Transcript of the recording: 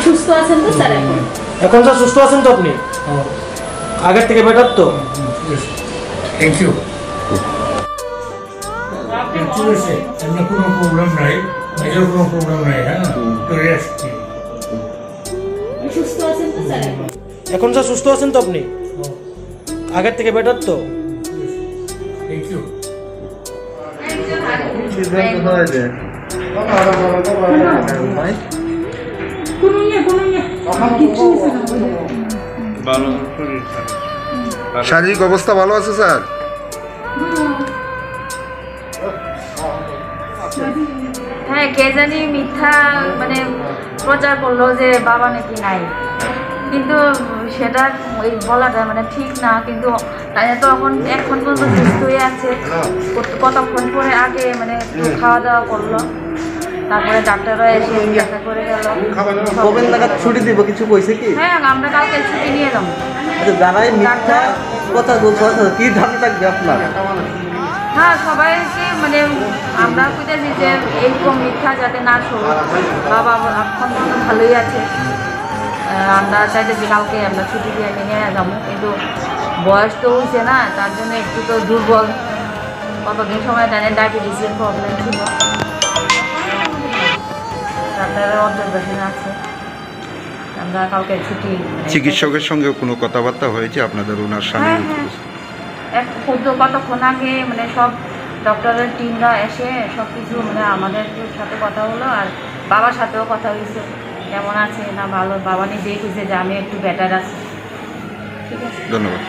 সুস্থ আছেন তো স্যার? এখন স্যার সুস্থ আছেন তো আপনি? আগের থেকে বেটার তো? Thank you. এমনি কোনো প্রবলেম নাই, মেজর কোনো প্রবলেম নাই। হ্যাঁ, তো রেস্ট। সুস্থ আছেন তো স্যার? এখন স্যার সুস্থ আছেন তো আপনি? আগের থেকে বেটার তো? Thank you. শারীরিক অবস্থা ভালো আছে স্যার? হ্যাঁ, কে জানি মিথ্যা মানে প্রচার করলো যে বাবা নাকি নাই, কিন্তু সেটা ওই বলাটা মানে ঠিক না। কিন্তু তো এখন পর্যন্ত সুস্থ হয়ে আছে। কতক্ষণ পরে আগে মানে খাওয়া দাওয়া করলো, তারপরে ডাক্তাররা এসে দেখা করে গেল। কবেন নাগাদ ছুটি দিব কিছু কইছে কি? হ্যাঁ, আমরা কালকে ছুটি নিয়ে যাবো। আচ্ছা, যারাই মিথ্যা কথা বলছে কি ধারণা থাকবে আপনার? হ্যাঁ, সবাইকে মানে আমরা খুঁজেছি যে এইরকম মিথ্যা যাতে না শোনো। বাবা এখন পর্যন্ত ভালোই আছে। আমরা চাইতেছি কালকে আমরা ছুটি দিয়ে নিয়ে যাবো, কিন্তু বয়স তো হয়েছে না, তার জন্য একটু তো দুর্বল। কতদিন সময় জানেন ডায়াবেটিসের প্রবলেম ছিল, ডাক্তারের অবজারভেশন আছে। আমরা কালকে ছুটি। চিকিৎসকের সঙ্গে কোনো কথাবার্তা হয়েছে আপনাদের ওনার স্বামী? কতক্ষণ আগে মানে সব ডক্টরের টিমরা এসে সব কিছু মানে আমাদের সাথে কথা হলো, আর বাবার সাথেও কথা হয়েছে কেমন আছে না ভালো। বাবা নিজেই খুঁজছে যে আমি একটু বেটার আছি। ঠিক আছে, ধন্যবাদ।